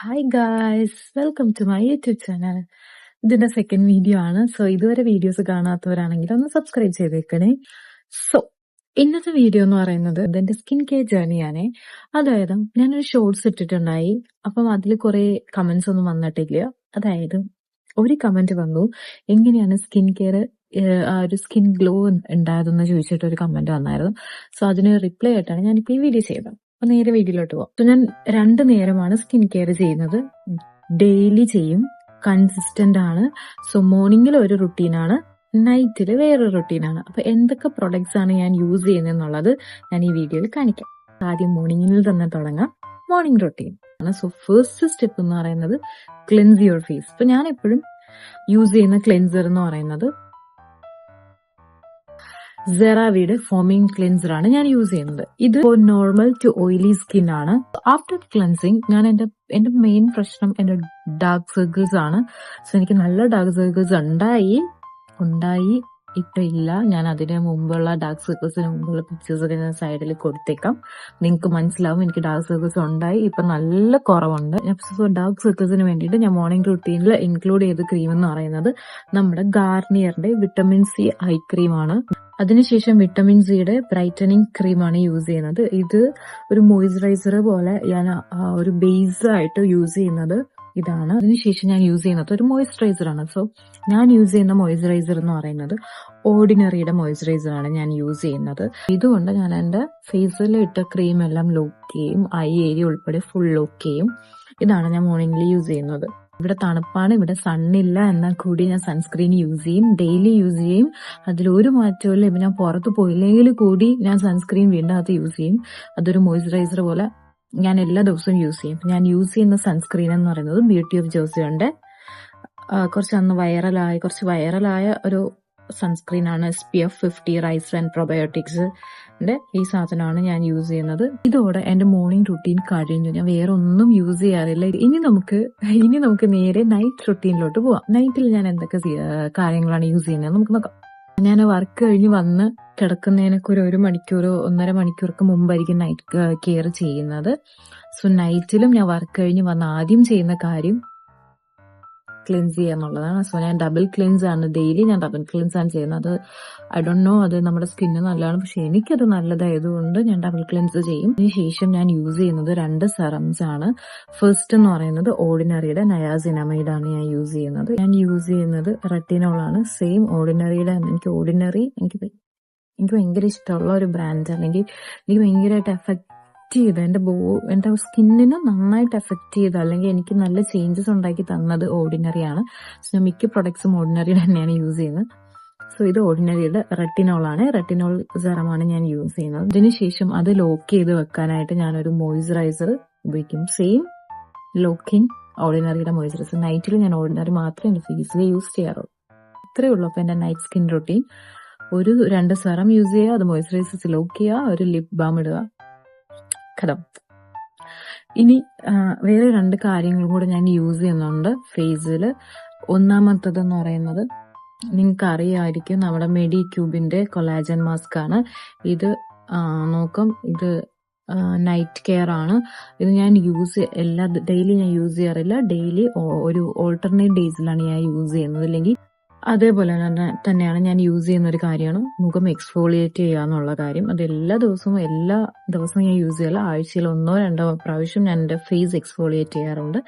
Hi guys, welcome to my YouTube channel. ഇതിന്റെ second video ആണ്. So ഇതുവരെ videos കാണാത്തവരാണെങ്കിൽ ഒന്ന് സബ്സ്ക്രൈബ് ചെയ്തേക്കണേ. സോ ഇന്നത്തെ വീഡിയോ എന്ന് പറയുന്നത് എന്റെ സ്കിൻ കെയർ ജേർണിയാണേ. അതായത് ഞാനൊരു ഷോർട്സ് ഇട്ടിട്ടുണ്ടായി. അപ്പം അതിൽ കുറെ കമന്റ്സ് ഒന്നും വന്നിട്ടില്ല. അതായത് ഒരു കമന്റ് വന്നു, എങ്ങനെയാണ് സ്കിൻ കെയർ ആ ഒരു സ്കിൻ ഗ്ലോ ഉണ്ടായതെന്ന് ചോദിച്ചിട്ട് ഒരു കമന്റ് വന്നായിരുന്നു. സോ അതിന് റിപ്ലൈ ആയിട്ടാണ് ഞാനിപ്പോൾ ഈ വീഡിയോ ചെയ്തത്. അപ്പൊ നേരെ വീഡിയോയിലോട്ട് പോകാം. സോ ഞാൻ 2 നേരമാണ് സ്കിൻ കെയർ ചെയ്യുന്നത്. ഡെയിലി ചെയ്യും, കൺസിസ്റ്റന്റ് ആണ്. സോ മോർണിംഗിൽ ഒരു റുട്ടീനാണ്, നൈറ്റിൽ വേറൊരു റുട്ടീനാണ്. അപ്പൊ എന്തൊക്കെ പ്രൊഡക്ട്സ് ആണ് ഞാൻ യൂസ് ചെയ്യുന്നതെന്നുള്ളത് ഞാൻ ഈ വീഡിയോയിൽ കാണിക്കാം. ആദ്യം മോർണിംഗിൽ തന്നെ തുടങ്ങാം. മോർണിംഗ് റുട്ടീൻ ആണ്. സോ ഫസ്റ്റ് സ്റ്റെപ്പ് എന്ന് പറയുന്നത് ക്ലെൻസ് യുവർ ഫേസ്. ഇപ്പൊ ഞാൻ എപ്പോഴും യൂസ് ചെയ്യുന്ന ക്ലെൻസർ എന്ന് പറയുന്നത് സെറാവിയുടെ ഫോമിംഗ് ക്ലെൻസർ ആണ് ഞാൻ യൂസ് ചെയ്യുന്നത്. ഇത് നോർമൽ ടു ഓയിലി സ്കിൻ ആണ്. ആഫ്റ്റർ ക്ലെൻസിങ് ഞാൻ എന്റെ മെയിൻ പ്രശ്നം എന്റെ ഡാർക്ക് സർക്കിൾസ് ആണ്. സോ എനിക്ക് നല്ല ഡാർക്ക് സർക്കിൾസ് ഉണ്ടായി ഇപ്പൊ ഇല്ല. ഞാൻ അതിന് മുമ്പുള്ള ഡാർക്ക് സർക്കിൾസിന് മുമ്പുള്ള പിക്ചേഴ്സ് ഒക്കെ ഞാൻ സൈഡിൽ കൊടുത്തേക്കാം. നിങ്ങൾക്ക് മനസ്സിലാവും എനിക്ക് ഡാർക്ക് സർക്കിൾസ് ഉണ്ടായി, ഇപ്പൊ നല്ല കുറവുണ്ട്. സോ ഡാർക്ക് സർക്കിൾസിന് വേണ്ടിയിട്ട് ഞാൻ മോർണിംഗ് റുട്ടീനിൽ ഇൻക്ലൂഡ് ചെയ്ത ക്രീം എന്ന് പറയുന്നത് നമ്മുടെ ഗാർണിയറിന്റെ വിറ്റമിൻ സി ഐ ക്രീമാണ്. അതിനുശേഷം വിറ്റമിൻ സിയുടെ ബ്രൈറ്റനിങ് ക്രീമാണ് യൂസ് ചെയ്യുന്നത്. ഇത് ഒരു മോയിസ്ചറൈസർ പോലെ ഞാൻ ഒരു ബേസ് ആയിട്ട് യൂസ് ചെയ്യുന്നത് ഇതാണ്. അതിനുശേഷം ഞാൻ യൂസ് ചെയ്യുന്നത് ഒരു മോയിസ്ചറൈസർ ആണ്. സോ ഞാൻ യൂസ് ചെയ്യുന്ന മോയിസ്ചറൈസർ എന്ന് പറയുന്നത് ഓർഡിനറിയുടെ മോയിസ്ചറൈസർ ആണ് ഞാൻ യൂസ് ചെയ്യുന്നത്. ഇതുകൊണ്ട് ഞാൻ എന്റെ ഫേസിൽ ഇട്ട ക്രീം എല്ലാം ലോക്ക് ചെയ്യും, ഐ ഏരിയ ഉൾപ്പെടെ ഫുൾ ലോക്ക് ചെയ്യും. ഇതാണ് ഞാൻ മോർണിംഗിൽ യൂസ് ചെയ്യുന്നത്. ഇവിടെ തണുപ്പാണ്, ഇവിടെ സണ്ണില്ല, എന്നാൽ കൂടി ഞാൻ സൺസ്ക്രീൻ യൂസ് ചെയ്യും, ഡെയിലി യൂസ് ചെയ്യും. അതിലൊരു മാറ്റമില്ല. ഇപ്പൊ ഞാൻ പുറത്ത് പോയില്ലെങ്കിൽ കൂടി ഞാൻ സൺസ്ക്രീൻ വീണ്ടും അത് യൂസ് ചെയ്യും. അതൊരു മോയിസ്ചറൈസർ പോലെ ഞാൻ എല്ലാ ദിവസവും യൂസ് ചെയ്യും. ഞാൻ യൂസ് ചെയ്യുന്ന സൺസ്ക്രീൻ എന്ന് പറയുന്നത് ബ്യൂട്ടി ഓഫ് ജോസിയുടെ കുറച്ച് വൈറലായ ഒരു സൺസ്ക്രീൻ ആണ്. SPF 50 റൈസ് ആൻഡ് പ്രൊബയോട്ടിക്സ് ഈ സാധനമാണ് ഞാൻ യൂസ് ചെയ്യുന്നത്. ഇതോടെ എന്റെ മോർണിംഗ് റുട്ടീൻ കഴിഞ്ഞു. ഞാൻ വേറെ ഒന്നും യൂസ് ചെയ്യാറില്ല. ഇനി നമുക്ക് നേരെ നൈറ്റ് റുട്ടീനിലോട്ട് പോവാം. നൈറ്റിൽ ഞാൻ എന്തൊക്കെ കാര്യങ്ങളാണ് യൂസ് ചെയ്യുന്നത് നമുക്ക് നോക്കാം. ഞാൻ വർക്ക് കഴിഞ്ഞ് വന്ന് കിടക്കുന്നതിനൊക്കെ ഒരു മണിക്കൂറോ 1.5 മണിക്കൂർക്ക് മുമ്പായിരിക്കും നൈറ്റ് കെയർ ചെയ്യുന്നത്. സോ നൈറ്റിലും ഞാൻ വർക്ക് കഴിഞ്ഞ് വന്ന് ആദ്യം ചെയ്യുന്ന കാര്യം ക്ലെൻസ് ചെയ്യുക എന്നുള്ളതാണ്. സോ ഞാൻ ഡബിൾ ക്ലെൻസ് ആണ്, ഡെയിലി ഞാൻ ഡബിൾ ക്ലെൻസ് ആണ് ചെയ്യുന്നത്. ഐ ഡോണ്ട് നോ അത് നമ്മുടെ സ്കിന്നിന് നല്ലതാണ്, പക്ഷെ എനിക്കത് നല്ലതായതുകൊണ്ട് ഞാൻ ഡബിൾ ക്ലെൻസ് ചെയ്യും. അതിനുശേഷം ഞാൻ യൂസ് ചെയ്യുന്നത് 2 സെറംസ് ആണ്. ഫസ്റ്റ് എന്ന് പറയുന്നത് ഓർഡിനറിയുടെ നയാസിനമൈഡ് ആണ് ഞാൻ യൂസ് ചെയ്യുന്നത്. ഞാൻ യൂസ് ചെയ്യുന്നത് റെറ്റിനോൾ ആണ്. സെയിം ഓർഡിനറിയുടെ. എനിക്ക് ഭയങ്കര ഇഷ്ടമുള്ള ഒരു ബ്രാൻഡ്, അല്ലെങ്കിൽ എനിക്ക് ഭയങ്കരമായിട്ട് എഫക്ട് ചെയ്ത് എന്റെ സ്കിന്നിന് നന്നായിട്ട് എഫക്ട് ചെയ്ത്, അല്ലെങ്കിൽ എനിക്ക് നല്ല ചേഞ്ചസ് ഉണ്ടാക്കി തന്നത് ഓർഡിനറി ആണ്. സോ ഞാൻ മിക്ക പ്രൊഡക്ട്സും ഓർഡിനറിയുടെ തന്നെയാണ് യൂസ് ചെയ്യുന്നത്. സോ ഇത് ഓർഡിനറിയുടെ റെറ്റിനോൾ ആണ്. റെറ്റിനോൾ സെറമാണ് ഞാൻ യൂസ് ചെയ്യുന്നത്. അതിനുശേഷം അത് ലോക്ക് ചെയ്ത് വെക്കാനായിട്ട് ഞാനൊരു മോയിസ്ചറൈസർ ഉപയോഗിക്കും. സെയിം ലോക്കിംഗ് ഓർഡിനറിയുടെ മോയിസ്ചറൈസർ. നൈറ്റിൽ ഞാൻ ഓർഡിനറി മാത്രമേ എന്റെ ഫേസിൽ യൂസ് ചെയ്യാറുള്ളൂ. ഇത്രയേ ഉള്ളൂ അപ്പൊ എന്റെ night skin routine. 2 serum use ചെയ്യുക, അത് മോയിസ്ചറൈസർ ലോക്ക് ചെയ്യുക, ഒരു ലിപ് ബാം ഇടുക, കഥം. ഇനി വേറെ 2 കാര്യങ്ങളും കൂടെ ഞാൻ യൂസ് ചെയ്യുന്നുണ്ട് ഫേസിൽ. ഒന്നാമത്തതെന്ന് പറയുന്നത് നിങ്ങൾക്ക് അറിയാമായിരിക്കും, നമ്മുടെ മെഡിക്യൂബിന്റെ കൊളാജൻ മാസ്ക് ആണ്. ഇത് ഇത് നൈറ്റ് കെയർ ആണ്. ഇത് ഞാൻ ഡെയിലി ഞാൻ യൂസ് ചെയ്യാറില്ല. ഡെയിലി ഒരു ഓൾട്ടർനേറ്റ് ഡേയ്സിലാണ് ഞാൻ യൂസ് ചെയ്യുന്നത്. അല്ലെങ്കിൽ അതേപോലെ തന്നെയാണ് ഞാൻ യൂസ് ചെയ്യുന്ന ഒരു കാര്യമാണ് മുഖം എക്സ്ഫോളിയേറ്റ് ചെയ്യുക എന്നുള്ള കാര്യം. അത് എല്ലാ ദിവസവും ഞാൻ യൂസ് ചെയ്യില്ല. ആഴ്ചയിൽ 1-2 പ്രാവശ്യം ഞാൻ എന്റെ ഫേസ് എക്സ്ഫോളിയേറ്റ് ചെയ്യാറുണ്ട്.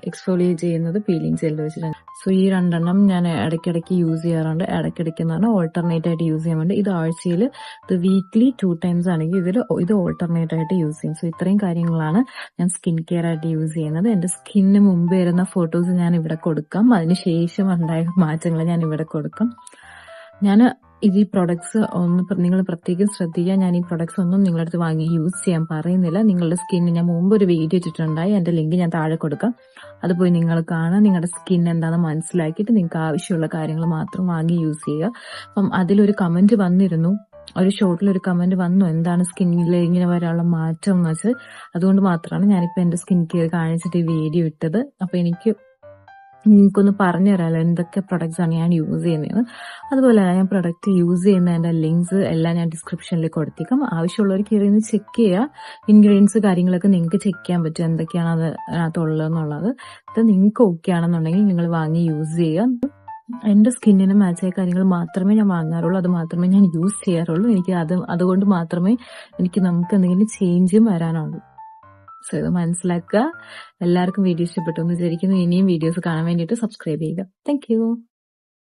എക്സ്ഫോളിയേറ്റ് ചെയ്യുന്നത് പീലിംഗ് ജെൽ വെച്ചിട്ടാണ്. സോ ഈ 2 ഞാൻ ഇടയ്ക്കിടയ്ക്ക് യൂസ് ചെയ്യാറുണ്ട്. ഇടയ്ക്കിടയ്ക്ക് എന്ന് പറഞ്ഞാൽ ഓൾട്ടർനേറ്റ് ആയിട്ട് യൂസ് ചെയ്യാൻ വേണ്ടി. ഇത് ആഴ്ചയിൽ, ഇത് വീക്ക്ലി 2 ടൈംസ് ആണെങ്കിൽ ഇത് ഓൾട്ടർനേറ്റ് ആയിട്ട് യൂസ് ചെയ്യും. സോ ഇത്രയും കാര്യങ്ങളാണ് ഞാൻ സ്കിൻ കെയർ ആയിട്ട് യൂസ് ചെയ്യുന്നത്. എന്റെ സ്കിന്നിന് മുമ്പ് വരുന്ന ഫോട്ടോസ് ഞാൻ ഇവിടെ കൊടുക്കാം. അതിനുശേഷം ഉണ്ടായ മാറ്റങ്ങൾ ഞാൻ ഇവിടെ കൊടുക്കാം. ഈ പ്രൊഡക്ട്സ് നിങ്ങൾ പ്രത്യേകം ശ്രദ്ധിക്കുക. ഞാൻ ഈ പ്രൊഡക്ട്സ് ഒന്നും നിങ്ങളുടെ അടുത്ത് വാങ്ങി യൂസ് ചെയ്യാൻ പറയുന്നില്ല. നിങ്ങളുടെ സ്കിന്നിന് ഞാൻ മുമ്പ് ഒരു വീഡിയോ ഇട്ടിട്ടുണ്ടായി, എന്റെ ലിങ്ക് ഞാൻ താഴെ കൊടുക്കാം. അത് പോയി നിങ്ങൾ കാണാൻ, നിങ്ങളുടെ സ്കിൻ എന്താണെന്ന് മനസ്സിലാക്കിയിട്ട് നിങ്ങൾക്ക് ആവശ്യമുള്ള കാര്യങ്ങൾ മാത്രം വാങ്ങി യൂസ് ചെയ്യുക. അപ്പം അതിലൊരു കമന്റ് വന്നിരുന്നു, ഒരു ഷോർട്ടിൽ ഒരു കമന്റ് വന്നു, എന്താണ് സ്കിന്നിൽ ഇങ്ങനെ വരാനുള്ള മാറ്റം എന്ന് വെച്ചാൽ. അതുകൊണ്ട് മാത്രമാണ് ഞാനിപ്പോൾ എന്റെ സ്കിൻ കെയർ കാണിച്ചിട്ട് ഈ വീഡിയോ ഇട്ടത്. അപ്പൊ എനിക്ക് നിങ്ങൾക്കൊന്ന് പറഞ്ഞു തരാമല്ലോ എന്തൊക്കെ പ്രൊഡക്ട്സ് ആണ് ഞാൻ യൂസ് ചെയ്യുന്നത്. അതുപോലെ തന്നെ ഞാൻ പ്രൊഡക്റ്റ് യൂസ് ചെയ്യുന്നതിന്റെ ലിങ്ക്സ് എല്ലാം ഞാൻ ഡിസ്ക്രിപ്ഷനിൽ കൊടുത്തേക്കാം. ആവശ്യമുള്ളവർ കയറി ഒന്ന് ചെക്ക് ചെയ്യുക. ഇൻഗ്രീഡിയൻസ് കാര്യങ്ങളൊക്കെ നിങ്ങൾക്ക് ചെക്ക് ചെയ്യാൻ പറ്റും എന്തൊക്കെയാണ് അതിനകത്തുള്ളതെന്നുള്ളത്. ഇത് നിങ്ങൾക്ക് ഓക്കെ ആണെന്നുണ്ടെങ്കിൽ നിങ്ങൾ വാങ്ങി യൂസ് ചെയ്യുക. എന്റെ സ്കിന്നിന് മാച്ചായ കാര്യങ്ങൾ മാത്രമേ ഞാൻ വാങ്ങാറുള്ളൂ, അത് മാത്രമേ ഞാൻ യൂസ് ചെയ്യാറുള്ളൂ. എനിക്ക് അതുകൊണ്ട് മാത്രമേ നമുക്ക് എന്തെങ്കിലും ചേഞ്ചും വരാനുള്ളൂ. സോ ഇത് മനസ്സിലാക്കുക. എല്ലാവർക്കും വീഡിയോ ഇഷ്ടപ്പെട്ടു എന്ന് വിചാരിക്കുന്നു. ഇനിയും വീഡിയോസ് കാണാൻ വേണ്ടിയിട്ട് സബ്സ്ക്രൈബ് ചെയ്യുക. Thank you.